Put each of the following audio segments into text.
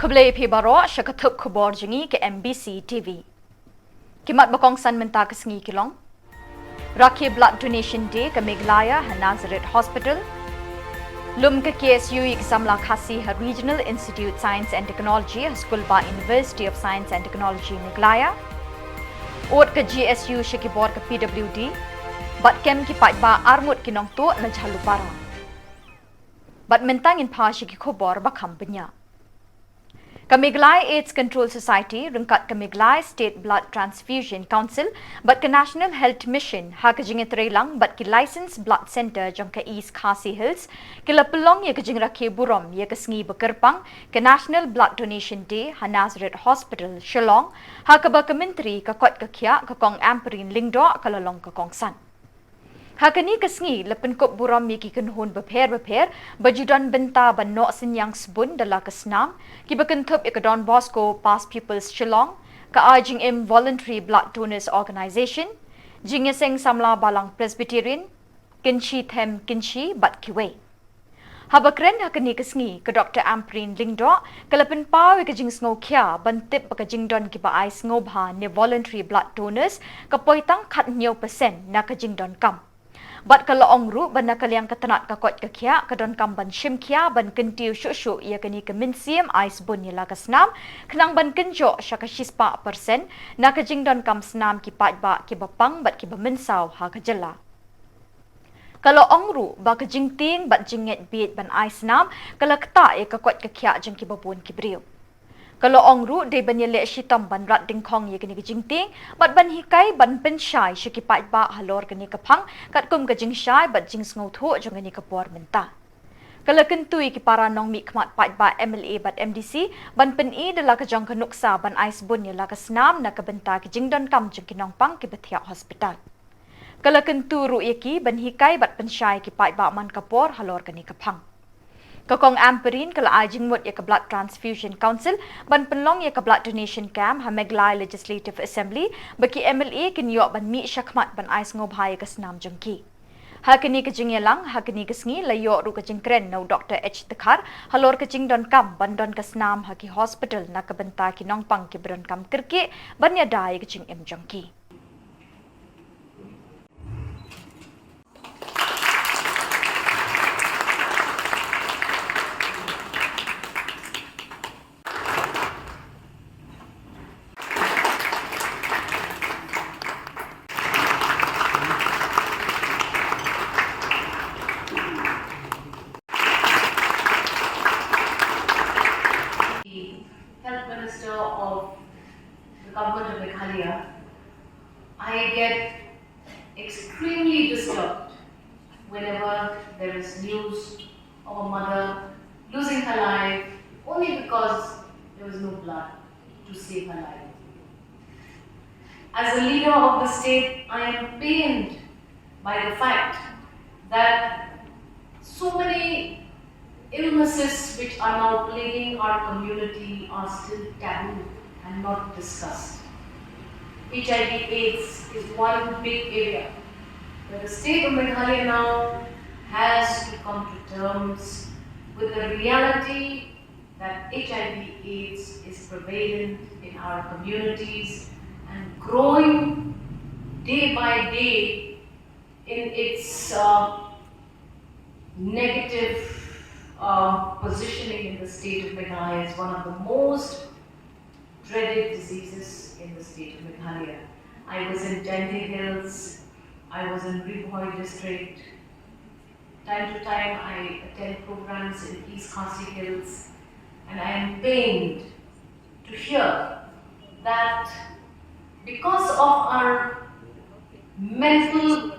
Khublei phi baro shakathuk Khubor jingi ke MBCTv. Kimat bakong san menta ke sengi Shillong. Rakhi Blood Donation Day ke Meghalaya ha Nazareth Hospital. Lum ke KSU ke Samla Khasi ha Regional Institute Science and Technology ha Skulba University of Science and Technology Meghalaya. Ot ke GSU Khubor ke PWD. Bat kem ki Peit ba armut kinong tu na Jhalupara. Bat mentang in pa Khubor bakham benya. Meghalaya AIDS Control Society rungkat Meghalaya State Blood Transfusion Council but ke National Health Mission ha kejing trelang but ki Licensed Blood Center jong ke East Khasi Hills ke lapelong ye kejing rakhe burom ye ke sengi bekerpang ke National Blood Donation Day ha Nazareth Hospital Shillong ha ke ba ke menteri ke kot ke khia ke kong amperin lingdo ke lalong ke kong san. Hakani kesngi lepen kop buram mi ki kenhun beper bajudan benta ban no sinyang sebun dala kesnam ki bekentup ikadon Bosco Past Pupils Shillong ka ajing im Voluntary Blood Donors Organization jingeseng samla balang Presbyterian kinchi them kinchi bat kiwe habakren hakani kesngi ke Dr. Amprin Lingdo kelepen pau ke jing sngo kya bantip ka jingdon ki ba ai sngo bha ne voluntary blood donors ka poitang khat nyo percent na ka jingdon kam. Bat kalau ongru bana kaliang ketenat kakot kekia kedon kamban shim kia ban kentiu syuk ia kini keminsiam ais bun yela kesnam kenang ban kenjo syaka shispa persen na kejing don kam senam ki pat ba ki bapang bat ki bamensau ha ke Jylla. Kalau ongru ba kejing ting bat jinget bit ban ais nam kalau keta ia kakot kekia jeng ki babun ki beriu. Kalau ongru de ban yele shitam ban rat ding kong ye kini kejing ting bat ban hikai ban pensyai syaki pat ba halor kini kepang kat kum kejing syai bat jing sngo tho jong kini kepor menta. Kalau kentui ki para nong mi kmat pat ba MLA bat MDC ban pen i dala kejong kenuksa ban ais bun yela kesnam na kebenta kejing don kam jong kinong pang ki betiak hospital. Kalau kentu ru ye ki ban hikai bat pensyai ki pat ba man kapor halor kini kepang. Kakong amperin kala ajing mut ya ke Blood Transfusion Council ban penlong ya ke Blood Donation Camp ha Meghalaya Legislative Assembly bagi MLA kinyok ban mi syakmat ban ais ngobhai ke senam jengki. Ha kini kejing yelang ha kini kesngi layok ru kejing kren no Dr. H Tekhar halor kejing don kam ban don ke senam ha ki hospital na ke benta ki nong pang ki bron kam kerke ban ya dai kejing em jengki. Health Minister of the government of Meghalaya, I get extremely disturbed whenever there is news of a mother losing her life only because there was no blood to save her life. As a leader of the state, I am pained by the fact that so many illnesses which are now plaguing our community are still taboo and not discussed. HIV/AIDS is one big area where the state of Meghalaya now has to come to terms with the reality that HIV/AIDS is prevalent in our communities and growing day by day in its negative positioning in the state of Meghalaya is one of the most dreaded diseases in the state of Meghalaya. I was in Dende Hills, I was in Risaw district. Time to time I attend programs in East Khasi Hills, and I am pained to hear that because of our mental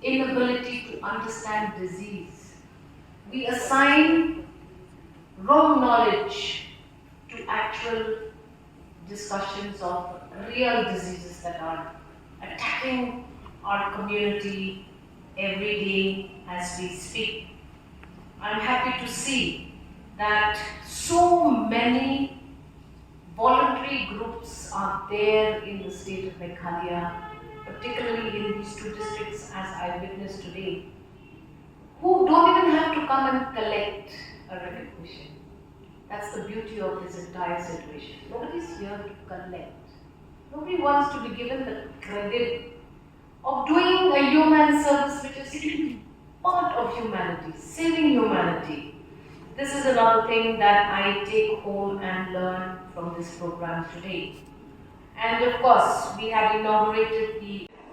inability to understand disease, we assign wrong knowledge to actual discussions of real diseases that are attacking our community every day as we speak. I'm happy to see that so many voluntary groups are there in the state of Meghalaya, particularly in these two districts as I witnessed today, who don't even have to come and collect a recognition. That's the beauty of this entire situation. Nobody's here to collect. Nobody wants to be given the credit of doing a human service which is part of humanity, saving humanity. This is another thing that I take home and learn from this program today. And of course, we have inaugurated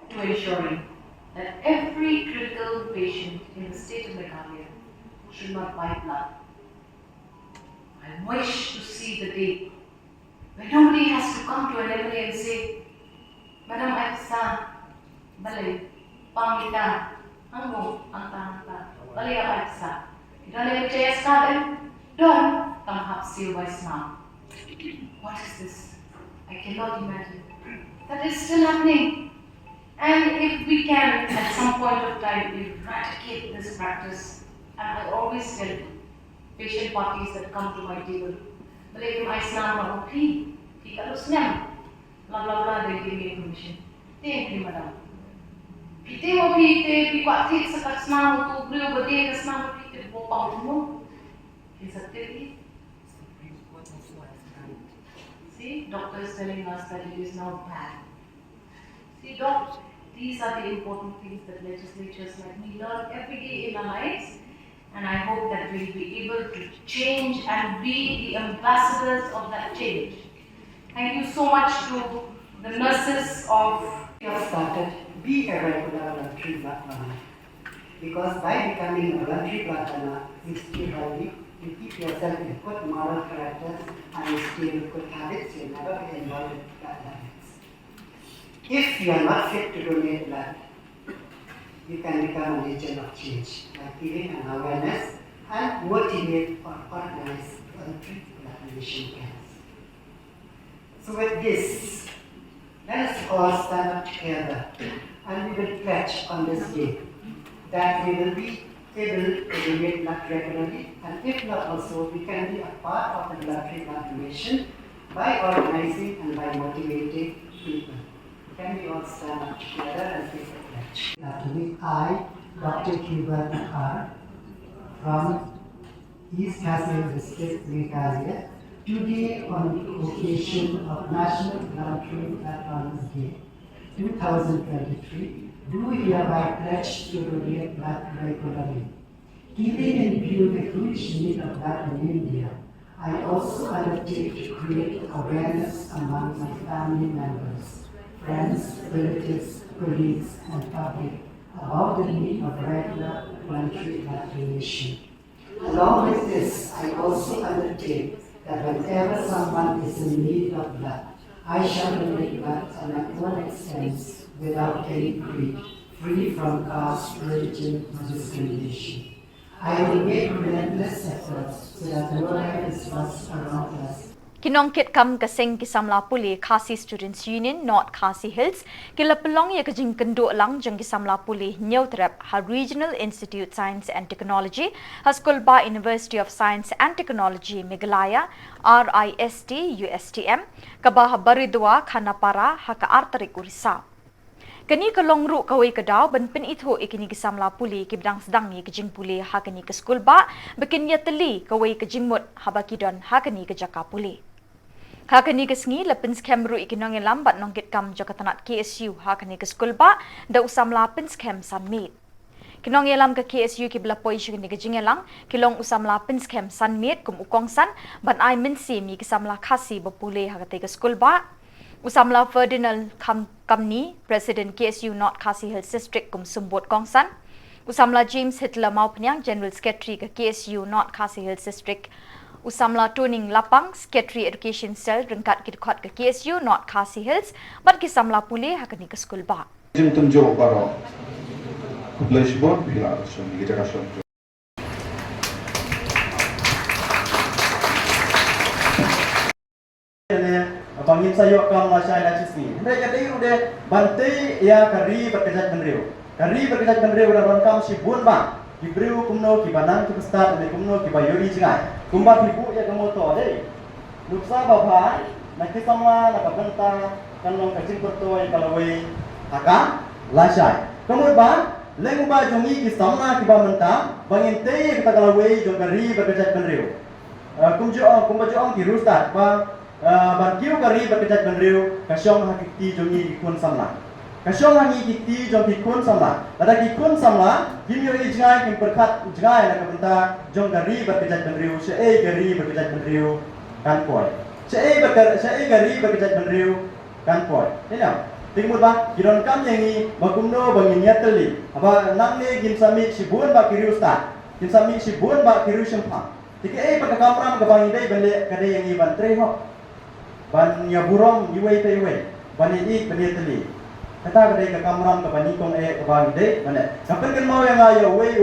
to ensuring that every critical patient in the state of Meghalaya should not buy blood. I wish to see the day when nobody has to come to an MLA and say, Madam Aisa, Balay, Pangita, Anggo, Anta, Balay Aisa. Don't chase garden, don't come up seal by smile. What is this? I cannot imagine. That is still happening. And if we can, at some point of time, eradicate this practice, and I always tell patient parties that come to my table, believe my son, okay, he got to snap, blah blah blah, they give me information. Thank you, madam. Pite mo pite, pikwati sa kasma mo, tubriyo ba di kasma mo pite, bopang mo. Insecurity. See, doctor is telling us that it is now bad. See, doctor, these are the important things that legislatures like me learn every day in our lives, and I hope that we'll be able to change and be the ambassadors of that change. Thank you so much to the nurses of have started, be a regular voluntary blood donor. Because by becoming a voluntary blood donor, you stay healthy, you keep yourself in good moral character, and you stay with good habits, you'll never be involved with bad habits. If you are not fit to donate blood, you can become an agent of change by giving an awareness and motivate or organize voluntary blood donation camps. So with this, let us all stand up together and we will pledge on this day that we will be able to donate blood regularly, and if not also, we can be a part of the voluntary blood donation by organizing and by motivating people. Can we all stand up together and take a pledge? After I, Dr. Khubor, from East Kashmir District, Meghalaya, today on the occasion of National Voluntary Blood Donors Day 2023, do hereby pledge to donate blood regularly. Keeping in view the huge need of blood in India, I also undertake to create awareness among my family members, friends, relatives, colleagues, and public about the need of regular voluntary blood donation. Along with this, I also undertake that whenever someone is in need of blood, I shall donate blood at my own expense without any greed, free from caste, religion, or discrimination. I will make relentless efforts so that no life is lost around us. Kinongkit kam kaseng kisamla puli Khasi Students Union North Khasi Hills kilapelong ya kajing kendo lang jeng kisamla puli Nyautrap ha Regional Institute Science and Technology ha Skulba University of Science and Technology Meghalaya RIST USTM kabah baridwa khanapara ha ka artarik Risaw. Kani kalong ru kawai kadaw ban pen itho ikini kisamla puli kibdang sedang ye kejing puli ha kani ke skul ba bekin ya teli kawai kejing mut ha bakidon ha kani ke jaka puli. Ha kani ke sengi lepens kem ru ikinong elam bat nongkit kam jakatanat KSU ha kani ke skul ba da usamla pens kem sanmit. Kinong elam ke KSU ki belapoi shikini kejing elang kilong usamla pens kem sanmit kum ukong san ban ai mensi mi kisamla khasi bapule ha kate ke skul ba. Usamla Ferdinand Kamni, President KSU North Khasi Hills District kum sumbot kongsan. Usamla James Hitler Maupnyang, General Secretary ke KSU North Khasi Hills District. Usamla Toning Lapang, Secretary Education Cell rengkat kidkot ke KSU North Khasi Hills, bat kisamla pule hakani ke skul ba. Jim tunjuk baro. Kubleshbon bila shon gijaka shon. Pangin sayok kam masyarakat cisni. Mereka tadi udah bantai ya kari berkejat benriu. Kari berkejat benriu udah rongkam si bun bang. Kibriu kumno kibanang kipestat dan kumno kibayuri cengai. Kumba kibu ya kemoto deh. Luksa bapa nak sama nak benta kan long kacing pertoi kalawai akan lasai. Kemudian lengba jongi kisama kibamenta bangin teh kita kalawai jong kari berkejat benriu. kumbajoong ki rustat ba ban kiu kari berkejat benriu kasyong hakiki jongi ikun samla kasyong hangi kiti jong ikun samla pada ikun samla kimyo ijngai kim perkat ijngai na kabenta jong kari berkejat benriu syai kari berkejat benriu kan poi syai kari berkejat benriu kan poi ini Tingmut ba kiron kam yangi bakumno bangin yateli aba nangne gin sami sibun ba kiri ustad gin sami sibun ba kiri shempa tike pada kamram ga bangin dai bele kade yangi ban tre ho ban ya burong yuwei te yuwei ban ini bele teli kata kade ga kamram ga bani kong ga bangin dai bane kapan kan mau yang ayo wei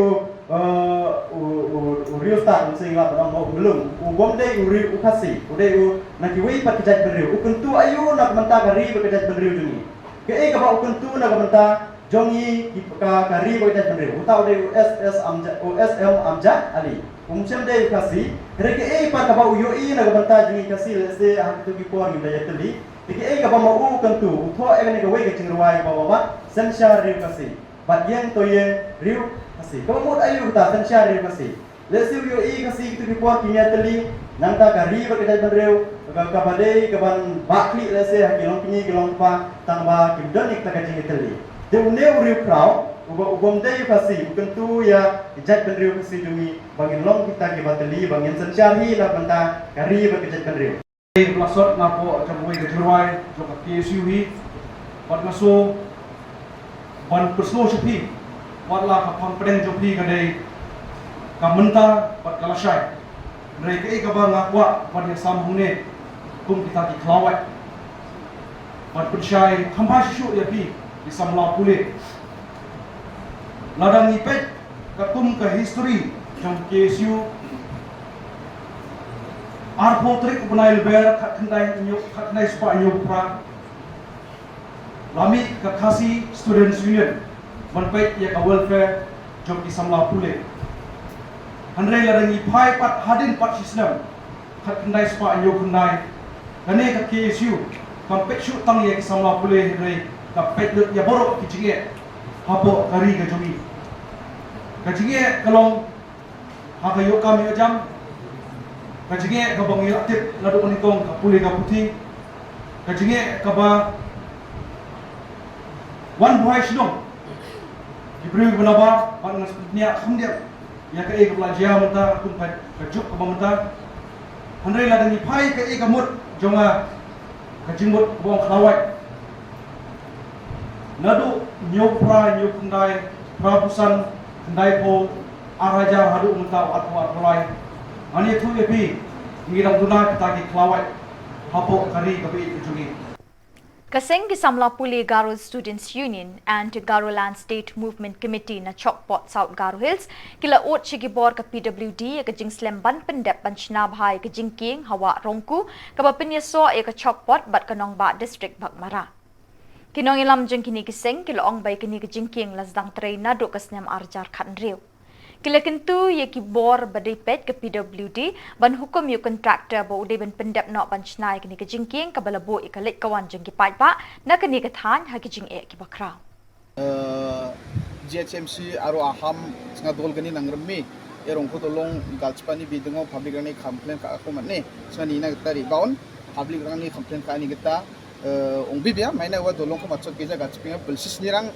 uriu ustad sing la ban mau belum bom dai uri ukasi udai nak yuwei pat kejat beriu ukuntu ayu nak menta kari berkejat beriu juni ke ka ba ukuntu na gamanta jongi ka kari ba ita benre utau de USM amja ali umcem de kasi reke pa ka ba uyo na gamanta jongi kasi lese hak tu ki por ni da yatli ke ka ba mau ukuntu utho ne ka we ka cingruai ba ba sensha riu kasi bat yang to ye riu kasi ka mut ayu ta sensha riu kasi lese uyo kasi tu ki por ki yatli nang ta kari ba kita benre ka badai ka ban bakli lese hakilong kini kilong pa tangba kimdonik ta kajing itali de uneu riu krau ugom dei kasi bukantu ya jat benriu kasi dumi bangin long kita ki batali bangin sencari la banta kari ba jat benriu plasot ngapo camui ke jeruai jok PSU hi wat ngaso ban persno sepi wat la ka confident jopi ka dei ka menta wat kalasai dei ke ka ba ngakwa wat ya samhune kum kita ki klawat wat percaya hampa syu ya pi di samla pule ladang ni Peit ka kum ka history jong KSU arpo trik benail ber kat kendai spa nyuk pra lami ka kasi students union ban Peit ya ka welfare jong di samla pule handrai ladang ni pai pat hadin pat sistem kat kendai spa nyuk kendai kane ka KSU kampet shoot tang ye samla pule re kapet lut ya borok kicige hapo kari ka jogi kacige kalong hakayo kami jam kacige ka bang aktif ladu onitong ka pule ka puti kacige ka ba wan buhay Shillong diberi benaba pan nasnya khumdia ya ka e ka plajia mata kun pa kajuk ka mata handai ladang ni pai ka e ka mut jonga kajimut bong khawai nadu nyopra nyukundai prabusan kendai po araja hadu mentau atwa atwai ani thu epi ngirang duna kita ki khawai hapo kari kabi kujungi Kaseng Samla Pule Garo Students Union and Garo Land State Movement Committee na Chokpot South Garo Hills kila ot Shigibor ka PWD ka jing slem ban pendep panchna bhai ka jing king hawa rongku ka ba pinyaso e ka Chokpot bat kanong ba district Bagmara kinong ilam jing kini kiseng kila ong bay kini ka jing king lasdang tray na do kasnem arjar khanriu kila kentu ye ki bor badai Peit ke PWD ban hukum yu kontraktor bo ude ban pendep no ban chnai kini ke jingking ka balabo ikalit kawan jeng ki pai pa na kini ka than ha ki jing e ki bakra GHMC aro aham singa dol gani nangrmi erong ko tolong galchpani bidungo public rani complaint ka ako manne singa nina gitari baon public rani complaint ka ni gita ong bibia maina wa dolong ko machot geja galchpinga belsis nirang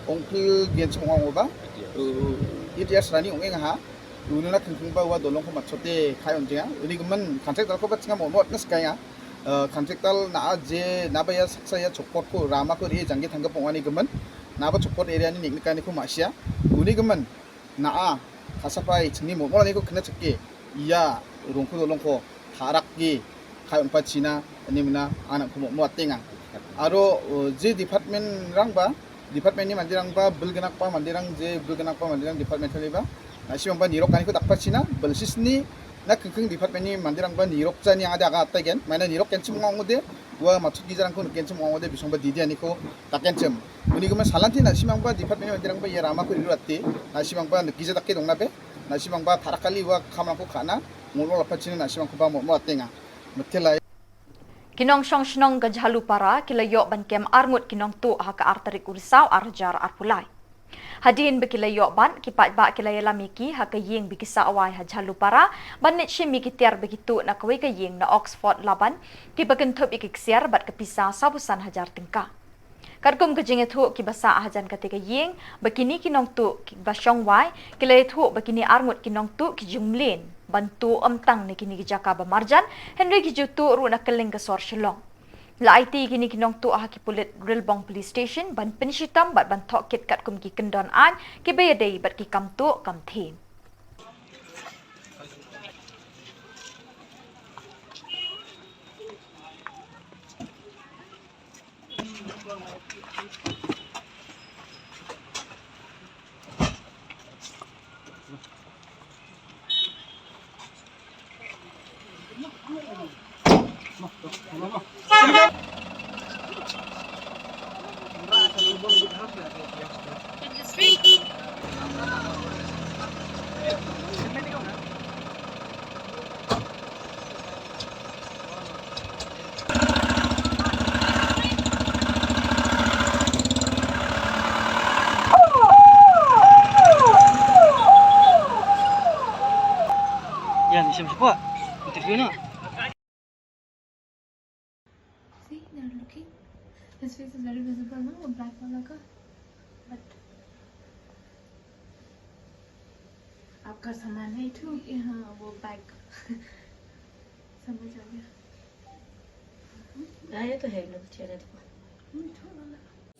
ongpil gen chongong oba Itias rani ong engha ununa kengkeng ba wa dolong ko machote khayon jinga uni gumen contractor ko batsinga momot nas kaya contractor na je na ba ya saksa ya chokpot ko rama ko ri jangi thangga pongani gumen na ba chokpot area ni nikni kani ko masya uni gumen na a khasapai chini momot ni ko khna chkke iya rongko dolong ko tharak gi khayon pa china ni mina anak ko momot tenga aro je department rang ba department ni mandirang ba bulganak pa mandirang je bulganak pa mandirang department ni ba nasi ba nirok kani ko takpa china belsis ni na kengkeng department ni mandirang ba nirok chani ada aga tagen mana nirok kencim ngode wa matsuk gijarang ko kencim ngode bisong ba didi ani ko takencem uni ko salanti nasi ba department ni mandirang ba ya rama ko riruatti nasi ba gija takke dongna be nasi ba tharakali wa khamang ko khana ngolo lapa china nasi ba mo atenga mutela Kinong song shnong gajhalu para kila yok ban kem armut kinong tu ha ka artarik Risaw arjar arpulai. Hadin bekilayo ban kipat ba kilaya lamiki ha kayeng bikisa awai ha jalu para banit shimi kitiar begitu na kawai kayeng na Oxford laban ki bagentop ikiksiar bat kepisa sabusan hajar tingka. Karkum kejing itu kibasa ahajan ketika yeng begini kinong tu kibasyong wai kilaya tu begini arngut kinong tu kijumlin bantu amtang ni kini kijaka bamarjan Henry kijutu ru na keling kesor Shillong. La IT kini kinong tu ah kipulit Rilbong Police Station ban penishitam bat ban tok kit kat kum ki kendon an ki bayadai bat ki kam tu kam thin. Ya, ni siapa? Interview na. See, they're looking. His face is very visible now, वो black वाला का. But आपका सामान है too. यहाँ वो bag. समझ आ गया. ये तो है लोग चेहरे तो.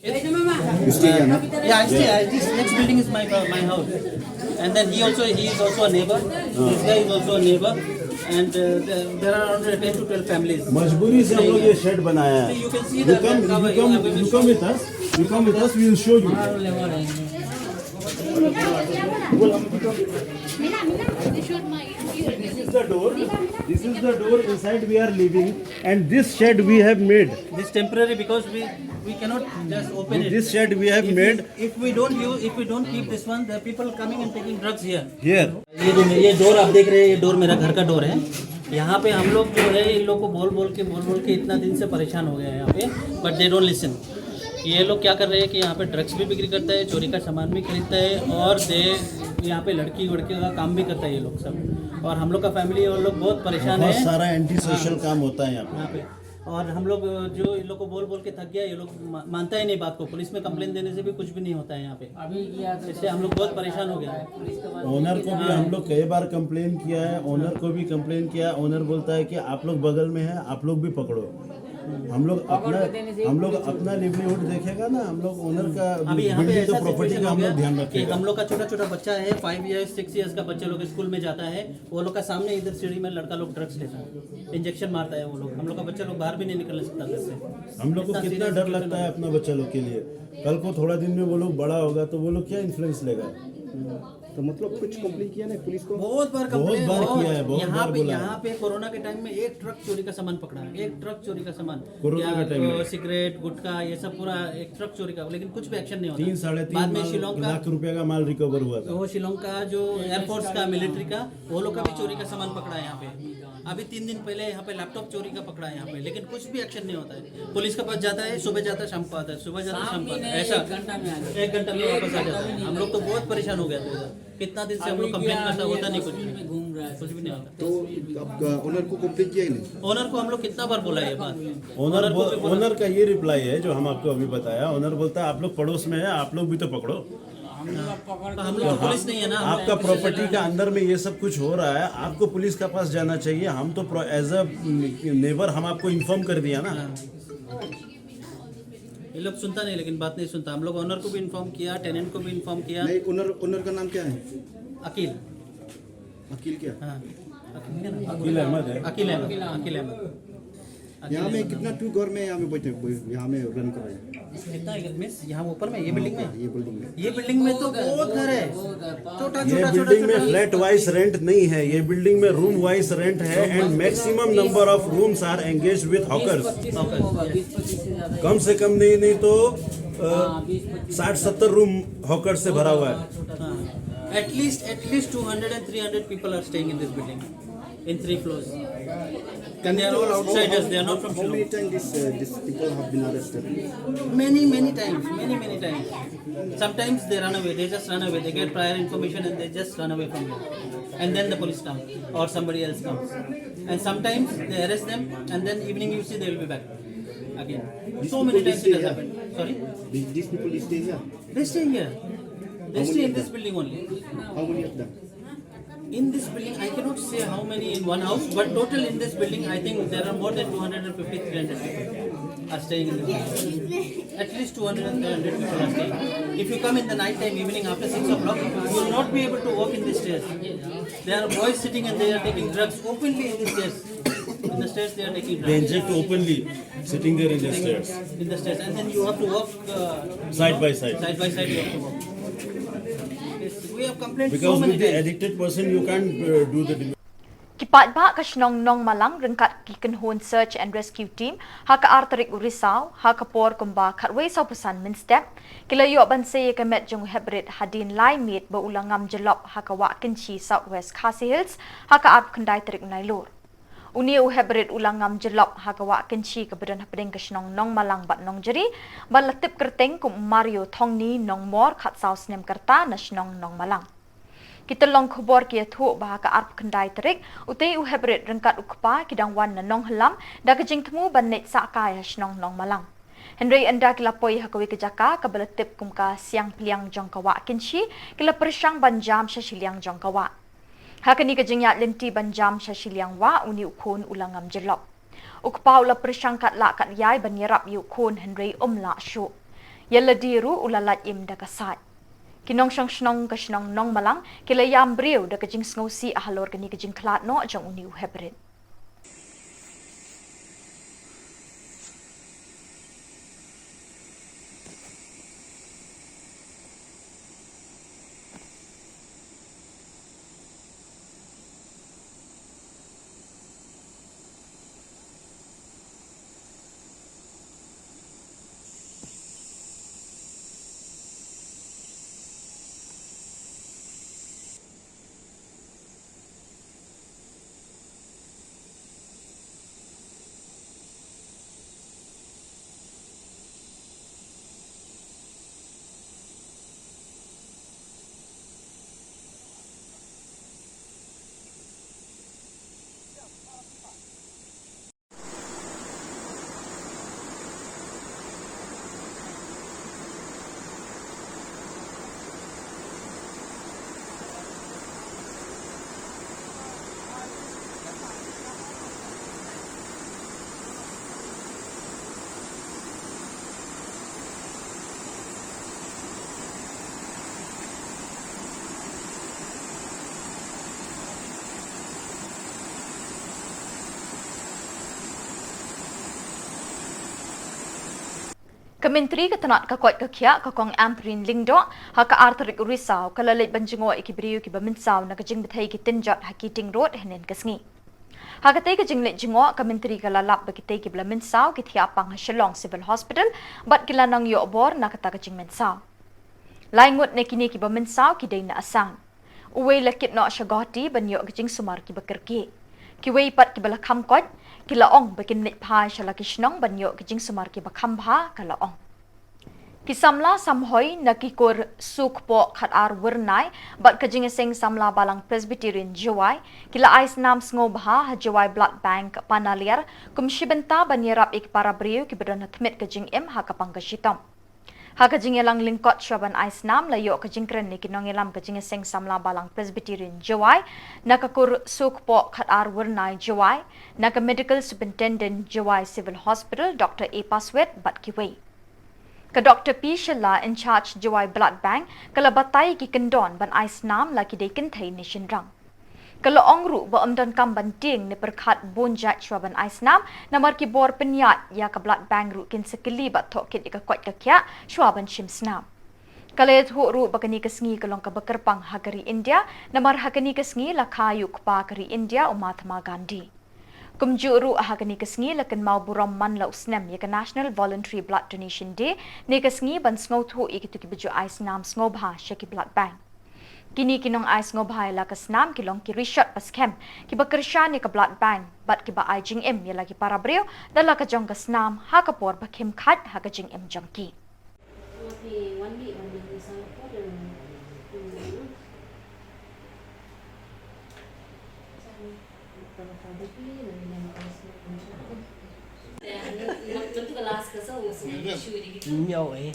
You stay here, no? Yeah, I stay. This next building is my house, and then he is also a neighbor. This guy is also a neighbor, and there are around 10 to 12 families. मजबूरी से हम लोग ये शेड बनाया है. You can see You the come with us. You come with us. We will show you. This is the door. This is the door. Inside we are living, and this shed we have made. This temporary because we cannot just open it. This shed we have made If we don't keep this one, there are people coming and taking drugs here. here. ये डोर आप देख रहे हैं, ये डोर मेरा घर का डोर है. यहाँ पे हम लोग जो है इन लोग को बोल बोल के इतना दिन से परेशान हो गए हैं यहाँ पे, बट दे डोंट लिसन. ये लोग क्या कर रहे हैं कि यहाँ पे ड्रग्स भी बिक्री करता है, चोरी का सामान भी खरीदता है, और यहाँ पे लड़की का काम भी करता है ये लोग सब. और हम लोग का फैमिली और लोग बहुत परेशान है. बहुत सारा एंटी सोशल काम होता है यहाँ पे. और हम लोग जो इन लोग को बोल के थक गया, ये लोग मानता ही नहीं बात को. पुलिस में कंप्लेन देने से भी कुछ भी नहीं होता है यहाँ पे. इससे हम लोग बहुत परेशान हो गया है. ओनर को भी हम लोग कई बार कंप्लेन किया है. ओनर को भी कंप्लेन किया है. ओनर बोलता है कि आप लोग बगल में हैं, आप लोग भी पकड़ो. हम लोग अपना लिवलीहुड देखेगा ना. हम लोग ओनर का बिल्डिंग तो प्रॉपर्टी का हम लोग ध्यान रखेगा. हम लोग का छोटा बच्चा है, 5 इयर्स 6 इयर्स का बच्चा लोग स्कूल में जाता है. वो लोग का सामने इधर सीढ़ी में लड़का लोग ड्रग्स लेता है, इंजेक्शन मारता है वो लोग. हम लोग का बच्चा लोग बाहर भी नहीं निकल सकता घर से. हम लोग को कितना डर लगता है अपना बच्चा लोग के लिए. कल को थोड़ा दिन में वो लोग बड़ा होगा तो वो लोग क्या इन्फ्लुएंस लेगा. तो मतलब कुछ कंप्लेन किया ना पुलिस को? बहुत बार कंप्लेन किया है. यहाँ पे कोरोना के टाइम में एक ट्रक चोरी का सामान पकड़ा है. एक ट्रक चोरी का सामान, कोरोना के टाइम में सिगरेट गुटखा ये सब पूरा एक ट्रक चोरी का, लेकिन कुछ भी एक्शन नहीं होता. 3-3.5 लाख रुपए का माल रिकवर हुआ था. वो शिलोंग का जो एयरफोर्स का मिलिट्री का वो लोग का भी चोरी का सामान पकड़ा है यहाँ पे. अभी 3 दिन पहले यहाँ पे लैपटॉप चोरी का पकड़ा है यहाँ पे, लेकिन कुछ भी एक्शन नहीं होता है. पुलिस के पास जाता है, सुबह जाता है शाम को आता है, सुबह जाता है शाम को आता है. ऐसा 1 घंटा में वापस आ जाता है. हम लोग तो बहुत परेशान हो गया था. कितना दिन से हम लोग कंप्लेन करता, होता नहीं कुछ भी नहीं होता. तो ओनर को कंप्लेन किया ही नहीं. ओनर को हम लोग कितना बार बोला है बात. ओनर का ये रिप्लाई है जो हम आपको अभी बताया. ओनर बोलता है आप लोग पड़ोस में है, आप लोग भी तो पकड़ो. हम लोग पुलिस नहीं है ना. आपका प्रॉपर्टी का अंदर में ये सब कुछ हो रहा है, आपको पुलिस के पास जाना चाहिए. हम तो एज अ नेबर हम आपको इन्फॉर्म कर दिया ना. ये लोग सुनता नहीं, लेकिन बात नहीं सुनता. हम लोग ओनर को भी इन्फॉर्म किया, टेनेंट को भी इन्फॉर्म किया. नहीं, ओनर का नाम क्या है? अकील क्या? हाँ, अकील अहमद है. अकील अहमद. यहाँ में कितना 2 घर में यहाँ में बैठे यहाँ में रन कर रहे हैं. कितना मिस यहाँ ऊपर में ये बिल्डिंग में ये बिल्डिंग में तो बहुत घर है. ये बिल्डिंग में फ्लैट वाइज रेंट नहीं है. ये बिल्डिंग में रूम वाइज रेंट है. And maximum number of rooms are engage with hawkers. कम से कम नहीं तो 60-70 रूम हॉकर से भरा हुआ है. At least 200 and 300 people are staying in this building in 3 floors. And they are all outsiders. They are not from How many Shillong. times these people have been arrested? Many times. Many times. Sometimes they run away. They just run away. They get prior information and they just run away from here. And then the police come or somebody else comes. And sometimes they arrest them and then evening you see they will be back again. So many times it has happened. Sorry? These people stay here. They stay here. They stay in this building only. How many of them? In this building, I cannot say how many in one house, but total in this building, I think there are more than 250, 300 people are staying in this building. At least 200 and 300 people are staying. If you come in the night time, evening after 6 o'clock, you will not be able to walk in the stairs. There are boys sitting and they are taking drugs openly in the stairs. In the stairs, they are taking drugs. They inject openly, sitting there in the stairs. In the stairs, and then you have to walk Side by side. Side by side, you have to walk. Yes, we have complained Because so many with the times. addicted person, you can't do the Kipat ba ka Shillong nong malang rengkat kikenhun search and rescue team haka arterik Risaw haka por kumba katway sa pesan min step kilayo banse kemet jong hebrit hadin lai mit ba ulangam jelop haka wa kenchi southwest Khasi Hills haka ap kendai terik nailur uni hebrit ulangam jelop haka wa kenchi kebedan hapedeng ke Shillong nong malang bat nong jeri balatip kerteng kum Mario Thongni nong mor khat saw snem kerta na Shillong nong malang kita long Khubor kia thu bahaka arp kendai terik utai hebrit rengkat ukpa kidang wan na nong helam da kejing temu banet sakai Shillong nong malang Henry anda kila poi hakawi kejaka kabeletip kumka siang piliang jongkawa kinshi kila persang banjam syashiliang jongkawa hakani kejing yat lenti banjam syashiliang wa uni ukun ulangam jelop ukpa ula persang kat la kat yai banyerap yukun Henry la syu Jylla diru ulalat im da kasat Kinong Shillong ka Shillong nong malang kila yam briu da kajing sngosi ahalor kani kajing klat no jong uni hebrit Kementri ketenat kakot kekia kakong amprin lingdo haka arterik Risaw kalalit banjingo ikibriu kibaminsaw na kajing bethay kitinjot hakiting road henen kasngi. Hakatay kajing lit jingo kementri kalalap bakitay kiblaminsaw kitiapang Shillong Civil Hospital bat kilanang yobor na kata kajing minsaw. Laingut na kini kibaminsaw kiday na asang. Uway lakit no syagoti banyo kajing sumar kibakerki. Kiway pat kibalakam kot kilaong bakin nit pa shala Shillong banyo kajing sumar kibakambha kalaong. Kisamla samhoy nakikur sukpo khat ar wernai bat kajing sing samla balang Presbyterian Jawai kila ais nam sngobaha Jawai Blood Bank panaliar kumshibenta banyerap ik para briu kibedan hatmit kajing im hakapang kashitom. Hakajing elang lingkot syaban ais nam layo kajing kren ni kinong elam kajing sing samla balang Presbyterian Jawai nakakur sukpo khat ar wernai Jawai naka medical superintendent Jawai Civil Hospital Dr. A. Paswet bat kiway. Ka Dr. P. Shilla in charge Jawai Blood Bank kala batay ki kendon ban ais nam la ki day kintay ni Shinrang. Kala ongru ba amdan kam banting ni perkhat bonjat shwaban ais nam namar ki bor penyat ya ka Blood Bank ru kin sekeli bat thok kit ikakwat kakya shwaban shimsnam. Kala thu ru bakani kasngi kalong ka bakerpang hagari India namar hakani kasngi la kayu kpa kari India Mahatma Gandhi. Kumjuru ahagani kasngi lakan mau buram man la usnem ya National Voluntary Blood Donation Day ne kasngi ban sngo thu ikitu ki biju ais nam sngo bha shaki Blood Bank. Kini kinong ais ngobhayla kasnam kilong kirishot paskem kiba kershan ka blood bank bat kiba ajing em yala ki para brio dala ka jong kasnam ha kapor bakim khat ha ka jing em jongki. Nhiều ấy.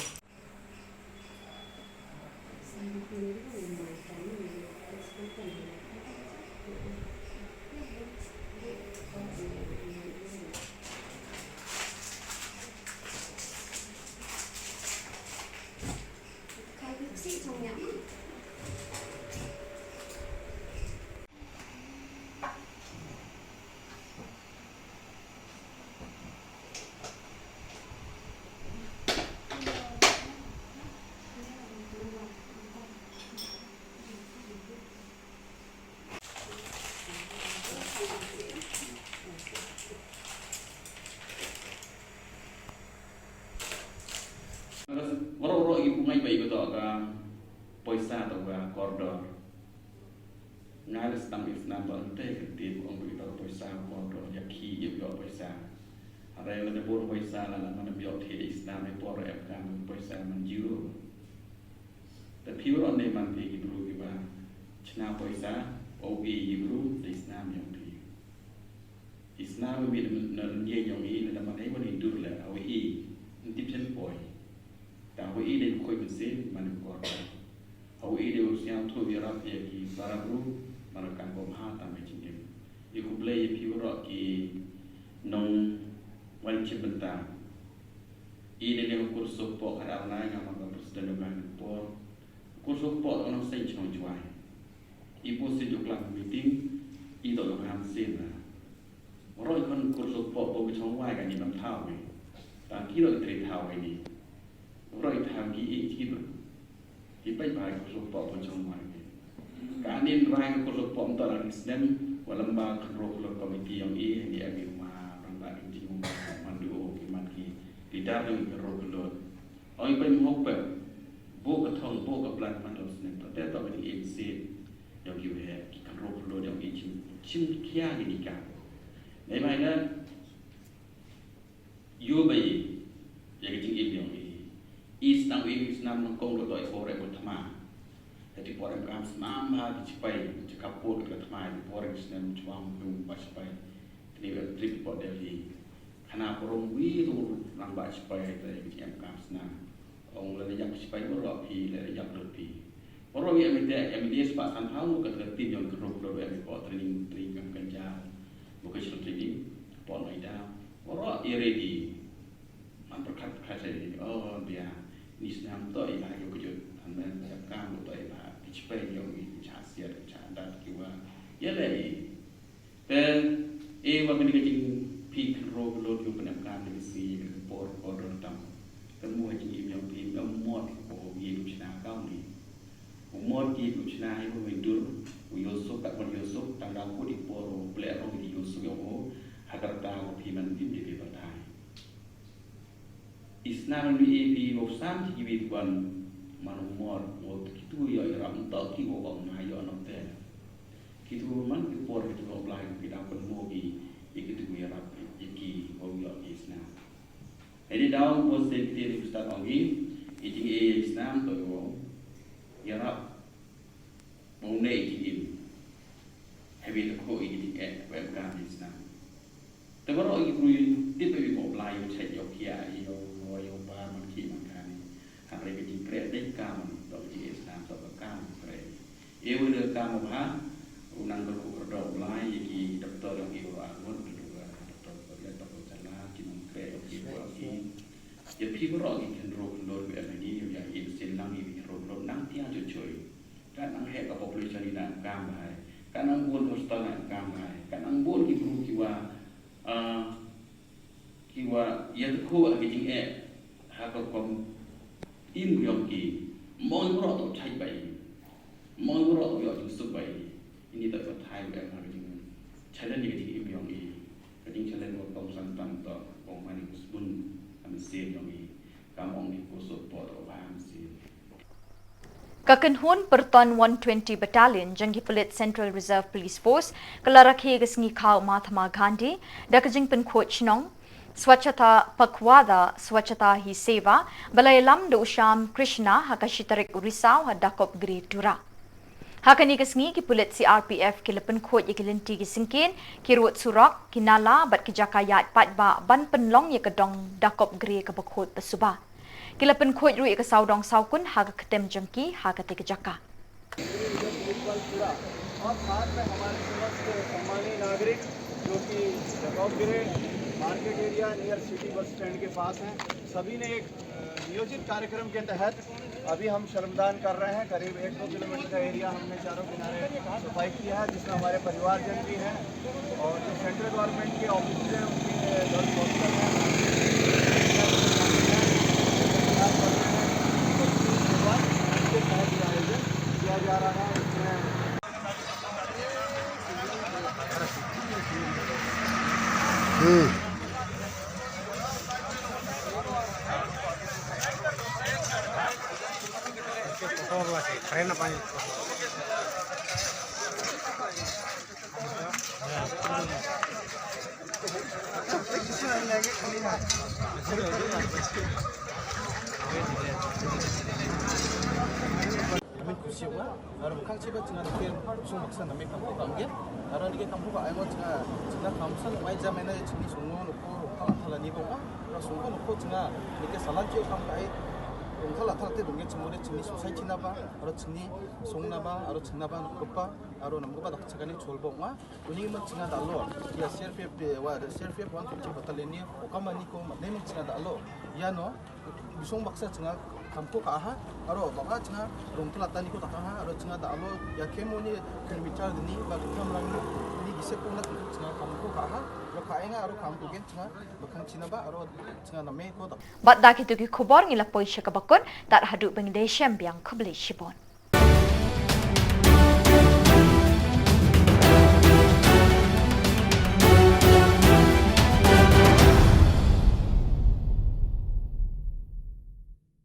Orang-orang ibu ngai bayi betul kan poisa atau kan koridor. Ngai le stam Islam tu ente ketip orang begitu poisa koridor yaki ibu poisa. Ada yang ada bor poisa lah mana biar tiada Islam itu orang kan poisa menjiru. Tapi orang ni man pergi dulu kita cina poisa OB dulu Islam yang pergi. Islam lebih dari yang ini dalam mana ibu ni dulu lah AWI intip sempoi. AWI dia koi mesin mana korban. AWI dia usia tu biarlah dia ki para guru mana kan bomha tamai cingin. Iku belai piurok ki nong wajib bentang. Ini dia kursus pok kerana yang mana presiden dengan pok kursus pok orang saya cuma jual. Ibu sejuk lang meeting itu orang hamsin lah. Orang kan kursus pok bawa cuma wai kan ini tahu ni. Dan kira kita tahu ini. Orang tahu ini kira. Kita baik kursus pok pun cuma wai. Kan ini orang kursus pok untuk orang Islam walau kontrol komiti yang ini di agama orang tak ingin mandu mati tidak ada kontrol. Orang pun hopper. Buka thong buka pelan mana usnen. Tapi tak ada insi yang kita kontrol yang ini cimkia ini kan.ในหมายนั้นยูไปอย่างจริงๆอย่างนี้อีสนามมันคงโดยโฟร์เรบธรรมะแต่ที่พอเรื่องการสนามมาที่ไปจะขับพูดกับธรรมะที่พอเรื่องสนามช่วงยุ่งบัชไปที่เป็นทริปพอเดลีขณะพระองค์วิ่งตัวรังบัชไปแต่ที่การสนามองค์เลยยังไปเมื่อรอบปีเลยยังเดือนปีเพราะเราอย่างมีแต่อย่างมีเดียสปะสันเท้ากับเรื่องตีนยนต์กระโดดแบบนี้พอเทรนนิ่งกันยาว vocational training, pon ida, orang ready, memperkat kasih oh dia ni senam tu ilah yang kejut, anda siapkan tu ilah, dicapai yang ini cahaya cahaya kiwa, ya lagi, dan wabini kecing pik roh load yang penamkan dari si por order tam, temu haji yang pik mod oh ye lucina kau ni, mod ye lucina yang mendur. Yusuf tak pun Yusuf tanggal aku di poro pelak orang di Yusuf yang agar tahu piman tim di bertai. Islam ni di wafsan hidup tuan manumor waktu itu ya iram tak kiwo orang mayo nonte. Kita man di poro itu orang kita pun mogi ikut ya rap iki orang Islam. Jadi dalam proses kita start lagi, ini Islam tu ya rap. Mengenai ini, habis aku ini webcam Islam. Tapi orang itu tiba tiba mulai cek yokia, yoba macam macam ni. Hari ini kita dekam, dari Islam sampai kam keren. Ia boleh kam apa? Unang berkuda mulai ini doktor yang ibu angon juga doktor Jylla, kita keren ibu lagi. Jadi ibu orang ini kendor begini, yang ibu Shillong ini kendor nanti aja cuy. Kan ang heka population ni nak kamai, kan ang buon hostel nak kamai, kan ang buon kibu kiwa yang ku aging hakap kom im yong ki, moi bro tu cai bai, moi bro tu yo jing su bai, ini tak berthai bai aging challenge ni aging im yong ki, aging challenge mo kom san tam to, kom mani kusbun am sen yong ki, kam ong ni kusut pot o ham sen. Kakenhun Perton 120 Battalion Janggi Pulit Central Reserve Police Force Kalarakhe Gasngi Khao Mahatma Gandhi Dakajing Penkhot Chinong Swachata Pakwada Swachata Hi Seva Balayalam Do Usham Krishna Hakashitarik Risaw Hadakop Gri Tura Hakani Gasngi ki Pulit CRPF Kilapen Khot Yakilinti Gisingkin Kirut Surak Kinala Bat Kijakayat Patba Ban Penlong Yakadong Dakop Gri Kabakot Pasuba Kilapen khoj ru ikasau dong saukun haga ketem jengki haga te kejaka. और साथ में हमारे समस्त सम्मानीय नागरिक जो कि जगौगिरे market area near city bus stand के पास हैं, सभी ने एक नियोजित कार्यक्रम के तहत अभी हम श्रमदान कर रहे हैं। करीब 1-2 किलोमीटर का एरिया हमने चारों किनारे सफाई किया है, जिसमें हमारे परिवारजन भी हैं और जो सेंट्रल गवर्नमेंट के ऑफिस हैं उनके गर्ल्स हॉस्टल हैं, आयोजन किया जा रहा है। इसमें Kami kursi wa, orang kang ciba cina dikir sung maksa nami kampung kamgen, orang dikir kampung ka ayam cina kamsa mai jamena cini sungu nuko kala kala ni bawa, orang sungu nuko cina dikir salah kio kam kai, kala kala te dongeng cemure cini susai cina ba, orang cini sung naba, orang cina ba nuko pa, orang namu ba dak cakani chol bawa, uning mat cina dalo, ya serve wa serve 150 battalion ni, okamani ko nem cina dalo, ya no, bisung maksa cina kampu kaha, aro bapa cina rongtul atani ko takaha, aro cina dalo ya kemoni kilometer ni, bagi kamlang ni gise pun nak cina kampu kaha, aro kaenga aro kampu gen cina, bukan cina ba, aro cina name ko tak. Bat dak itu ki Khubor ngila poisya kabakon tak haduk Bangladesh biang Khubli Shibon.